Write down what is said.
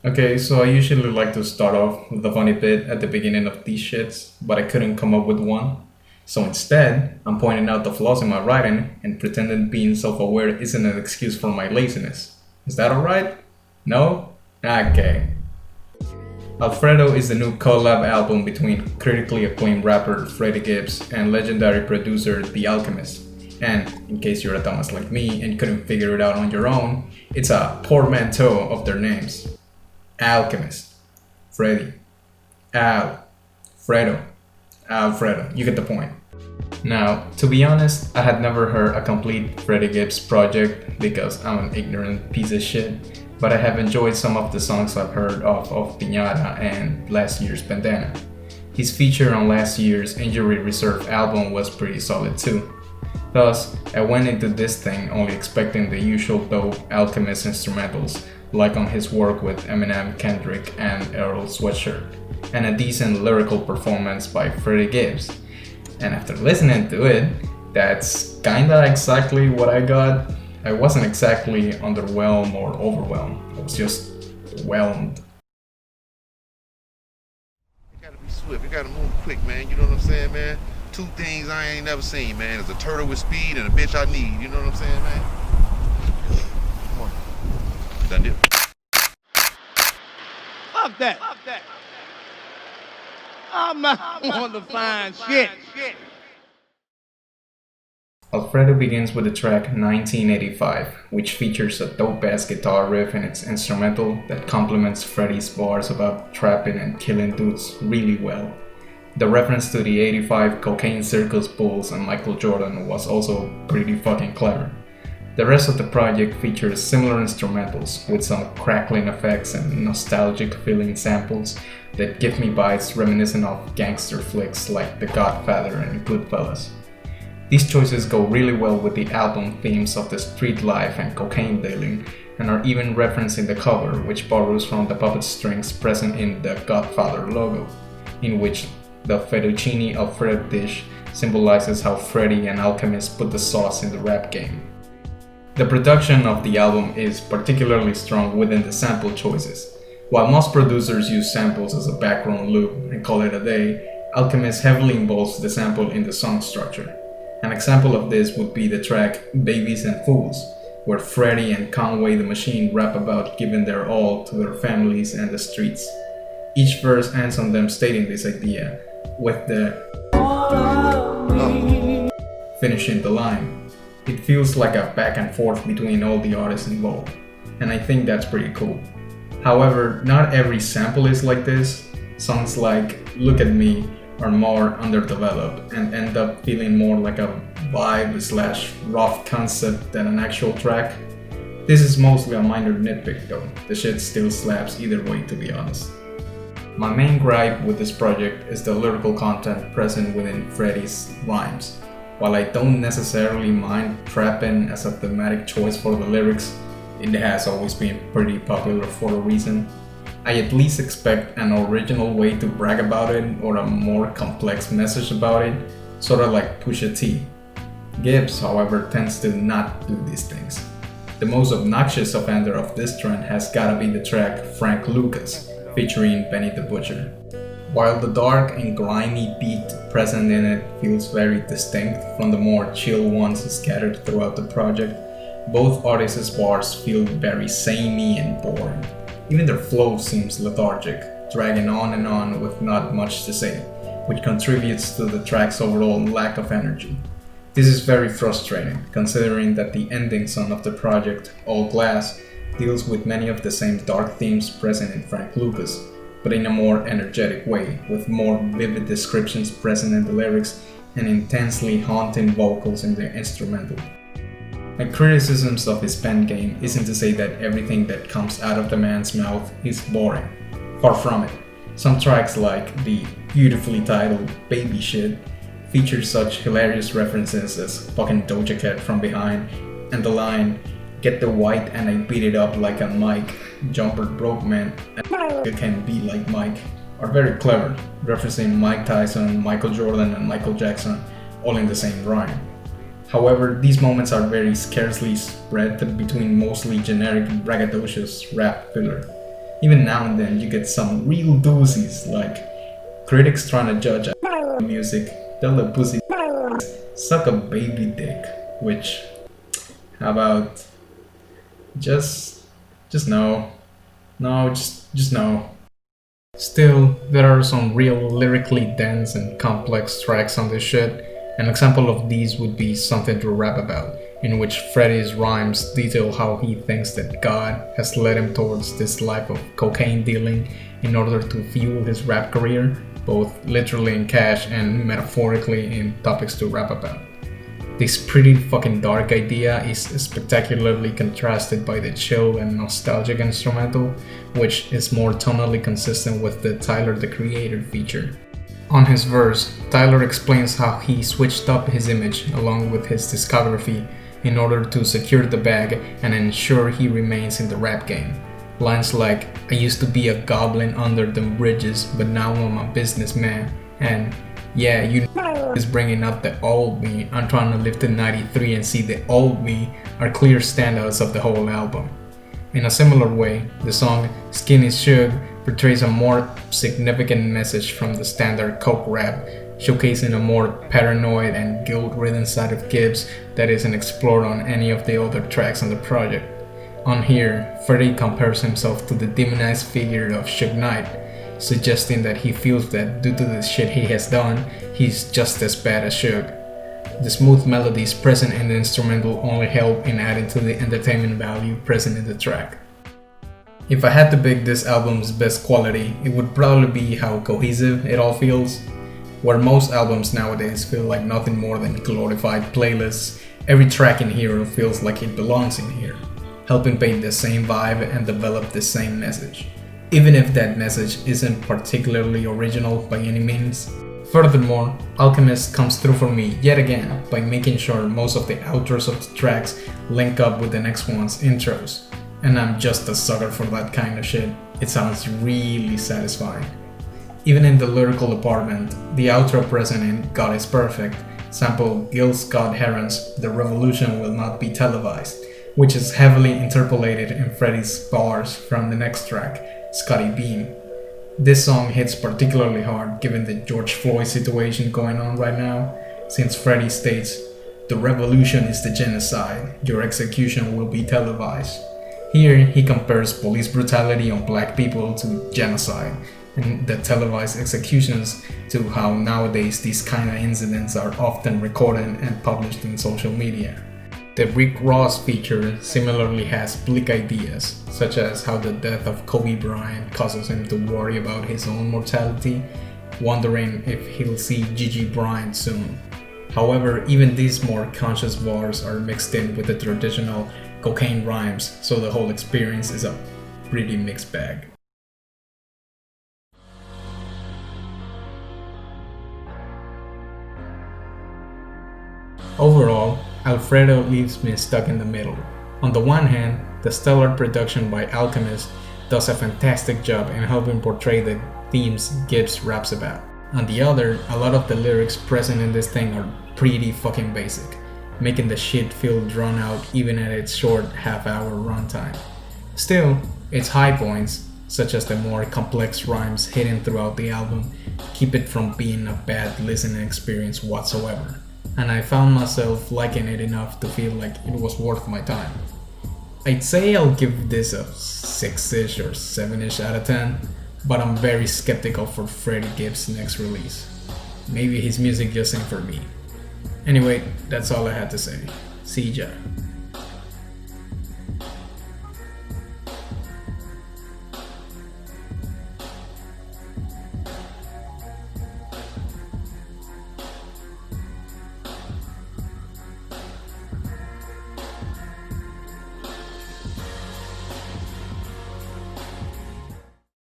Okay, so I usually like to start off with a funny bit at the beginning of these shits, but I couldn't come up with one. So instead, I'm pointing out the flaws in my writing and pretending being self aware isn't an excuse for my laziness. Is that alright? No? Okay. Alfredo is the new collab album between critically acclaimed rapper Freddie Gibbs and legendary producer The Alchemist. And, in case you're a dumbass like me and couldn't figure it out on your own, it's a portmanteau of their names. Alchemist, Freddie, Al, Fredo, Alfredo. You get the point. Now, to be honest, I had never heard a complete Freddie Gibbs project because I'm an ignorant piece of shit, but I have enjoyed some of the songs I've heard of Ventana and last year's Ventana. His feature on last year's Injury Reserve album was pretty solid too. Thus, I went into this thing only expecting the usual dope Alchemist instrumentals, like on his work with Eminem, Kendrick, and Earl Sweatshirt, and a decent lyrical performance by Freddie Gibbs. And after listening to it, that's kinda exactly what I got. I wasn't exactly underwhelmed or overwhelmed, I was just whelmed. You gotta be swift. You gotta move quick, man. You know what I'm saying, man? Two things I ain't never seen, man. Is a turtle with speed and a bitch I need. You know what I'm saying, man? Come on. Done deal. Fuck that. I'm not on the fine shit. Alfredo begins with the track 1985, which features a dope-ass guitar riff in its instrumental that complements Freddie's bars about trapping and killing dudes really well. The reference to the 85 cocaine circus bulls and Michael Jordan was also pretty fucking clever. The rest of the project features similar instrumentals with some crackling effects and nostalgic feeling samples that give me vibes reminiscent of gangster flicks like The Godfather and Goodfellas. These choices go really well with the album themes of the street life and cocaine dealing, and are even referenced in the cover, which borrows from the puppet strings present in the Godfather logo, in which the fettuccine Alfredo dish symbolizes how Freddie and Alchemist put the sauce in the rap game. The production of the album is particularly strong within the sample choices. While most producers use samples as a background loop and call it a day, Alchemist heavily involves the sample in the song structure. An example of this would be the track Babies and Fools, where Freddie and Conway the Machine rap about giving their all to their families and the streets. Each verse ends on them stating this idea, with the finishing the line. It feels like a back and forth between all the artists involved, and I think that's pretty cool. However, not every sample is like this. Songs like Look at Me are more underdeveloped and end up feeling more like a vibe slash rough concept than an actual track. This is mostly a minor nitpick though, the shit still slaps either way to be honest. My main gripe with this project is the lyrical content present within Freddie's rhymes. While I don't necessarily mind trapping as a thematic choice for the lyrics, it has always been pretty popular for a reason. I at least expect an original way to brag about it or a more complex message about it, sorta like Pusha T. Gibbs, however, tends to not do these things. The most obnoxious offender of this trend has gotta be the track Frank Lucas, featuring Benny the Butcher. While the dark and grimy beat present in it feels very distinct from the more chill ones scattered throughout the project, both artists' bars feel very samey and boring. Even their flow seems lethargic, dragging on and on with not much to say, which contributes to the track's overall lack of energy. This is very frustrating, considering that the ending song of the project, All Glass, deals with many of the same dark themes present in Frank Lucas, but in a more energetic way, with more vivid descriptions present in the lyrics and intensely haunting vocals in the instrumental. My criticisms of his pen game isn't to say that everything that comes out of the man's mouth is boring. Far from it. Some tracks like the beautifully titled Baby Shit feature such hilarious references as fucking Doja Cat from behind and the line Get the white and I beat it up like a Mike, Jumper broke man and it can be like Mike are very clever, referencing Mike Tyson, Michael Jordan and Michael Jackson all in the same rhyme. However, these moments are very scarcely spread between mostly generic braggadocious rap filler. Even now and then you get some real doozies, like critics trying to judge music, tell the pussy suck a baby dick, which, how about, just no. No, just no. Still, there are some real lyrically dense and complex tracks on this shit. An example of these would be Something to Rap About, in which Freddie's rhymes detail how he thinks that God has led him towards this life of cocaine dealing in order to fuel his rap career, both literally in cash and metaphorically in topics to rap about. This pretty fucking dark idea is spectacularly contrasted by the chill and nostalgic instrumental, which is more tonally consistent with the Tyler the Creator feature. On his verse, Tyler explains how he switched up his image along with his discography in order to secure the bag and ensure he remains in the rap game. Lines like, "I used to be a goblin under them bridges, but now I'm a businessman," and "Yeah, you is bringing up the old me, I'm trying to live to 93 and see the old me," are clear standouts of the whole album. In a similar way, the song Skinny Suge portrays a more significant message from the standard coke rap, showcasing a more paranoid and guilt-ridden side of Gibbs that isn't explored on any of the other tracks on the project. On here, Freddie compares himself to the demonized figure of Suge Knight, suggesting that he feels that due to the shit he has done, he's just as bad as Suge. The smooth melodies present in the instrumental only help in adding to the entertainment value present in the track. If I had to pick this album's best quality, it would probably be how cohesive it all feels. Where most albums nowadays feel like nothing more than glorified playlists, every track in here feels like it belongs in here, helping paint the same vibe and develop the same message, even if that message isn't particularly original by any means. Furthermore, Alcehmist comes through for me yet again by making sure most of the outros of the tracks link up with the next one's intros. And I'm just a sucker for that kind of shit. It sounds really satisfying. Even in the lyrical department, the outro present in God is Perfect sample Gil Scott-Heron's The Revolution Will Not Be Televised, which is heavily interpolated in Freddie's bars from the next track, Scotty Beam. This song hits particularly hard given the George Floyd situation going on right now, since Freddie states, "The revolution is the genocide, your execution will be televised." Here he compares police brutality on black people to genocide, and the televised executions to how nowadays these kind of incidents are often recorded and published in social media. The Rick Ross feature similarly has bleak ideas, such as how the death of Kobe Bryant causes him to worry about his own mortality, wondering if he'll see Gigi Bryant soon. However, even these more conscious bars are mixed in with the traditional cocaine rhymes, so the whole experience is a pretty mixed bag. Overall, Alfredo leaves me stuck in the middle. On the one hand, the stellar production by Alcehmist does a fantastic job in helping portray the themes Gibbs raps about. On the other, a lot of the lyrics present in this thing are pretty fucking basic, making the shit feel drawn out even at its short half-hour runtime. Still, its high points, such as the more complex rhymes hidden throughout the album, keep it from being a bad listening experience whatsoever, and I found myself liking it enough to feel like it was worth my time. I'd say I'll give this a 6-ish or 7-ish out of 10, but I'm very skeptical for Freddie Gibbs' next release. Maybe his music just ain't for me. Anyway, that's all I had to say. See ya.